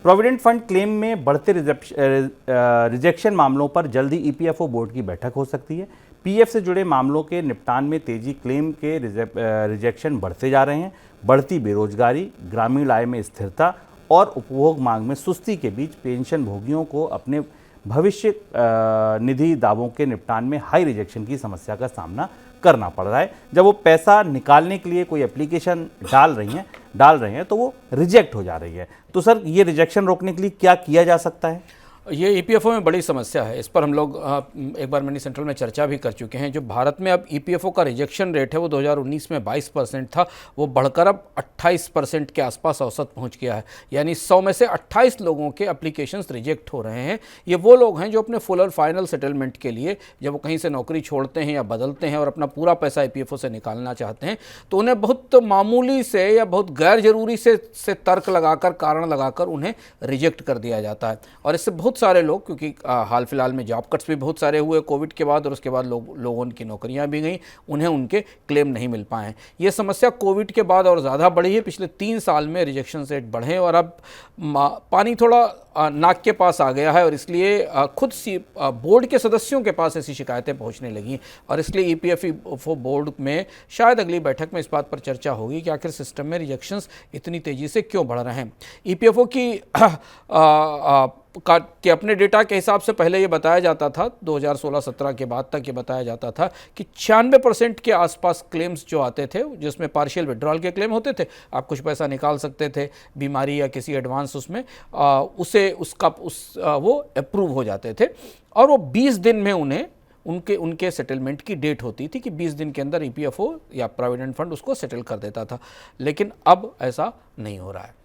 Provident fund claim में बढ़ते rejection मामलों पर जल्दी ईपीएफओ बोर्ड की बैठक हो सकती है। पीएफ से जुड़े मामलों के निपटान में तेजी, क्लेम के रिजेक्शन बढ़ते जा रहे हैं। बढ़ती बेरोजगारी, ग्रामीण आय में स्थिरता और उपभोग मांग में सुस्ती के बीच पेंशन भोगियों को अपने भविष्य निधि दावों के निपटान में हाई रिजेक्शन की समस्या का सामना करना पड़ रहा है। जब वो पैसा निकालने के लिए कोई एप्लीकेशन डाल रहे हैं तो वो रिजेक्ट हो जा रही है। तो सर, ये रिजेक्शन रोकने के लिए क्या किया जा सकता है? ये ईपीएफओ में बड़ी समस्या है। इस पर हम लोग एक बार मनी सेंट्रल में चर्चा भी कर चुके हैं। जो भारत में अब ईपीएफओ का रिजेक्शन रेट है वो 2019 में 22% था, वो बढ़कर अब 28% के आसपास औसत पहुंच गया है। यानी 100 में से 28 लोगों के एप्लीकेशंस रिजेक्ट हो रहे हैं। ये वो लोग हैं जो अपने फुल और फाइनल सेटलमेंट के लिए जब वो कहीं से नौकरी छोड़ते हैं या बदलते हैं और अपना पूरा पैसा ईपीएफओ से निकालना चाहते हैं तो उन्हें बहुत मामूली से या बहुत गैर जरूरी से तर्क लगाकर, कारण लगाकर उन्हें रिजेक्ट कर दिया जाता है। और इससे बहुत सारे लोग, क्योंकि हाल फिलहाल में जॉब कट्स भी बहुत सारे हुए कोविड के बाद और उसके बाद लोगों की नौकरियां भी गई, उन्हें उनके क्लेम नहीं मिल पाए। ये समस्या कोविड के बाद और ज़्यादा बढ़ी है। पिछले 3 साल में रिजेक्शन रेट बढ़े और अब पानी थोड़ा नाक के पास आ गया है और इसलिए खुद बोर्ड के सदस्यों के पास ऐसी शिकायतें पहुंचने लगी और इसलिए ईपीएफओ बोर्ड में शायद अगली बैठक में इस बात पर चर्चा होगी कि आखिर सिस्टम में रिजेक्शंस इतनी तेज़ी से क्यों बढ़ रहे हैं। ईपीएफओ की के अपने डेटा के हिसाब से पहले ये बताया जाता था, 2016-17 के बाद तक ये बताया जाता था कि 96% के आसपास क्लेम्स जो आते थे, जिसमें पार्शियल विड्रॉल के क्लेम होते थे, आप कुछ पैसा निकाल सकते थे बीमारी या किसी एडवांस उसमें, वो अप्रूव हो जाते थे और वो 20 दिन में उनके सेटलमेंट की डेट होती थी कि 20 दिन के अंदर ईपीएफओ या प्रोविडेंट फंड उसको सेटल कर देता था। लेकिन अब ऐसा नहीं हो रहा है।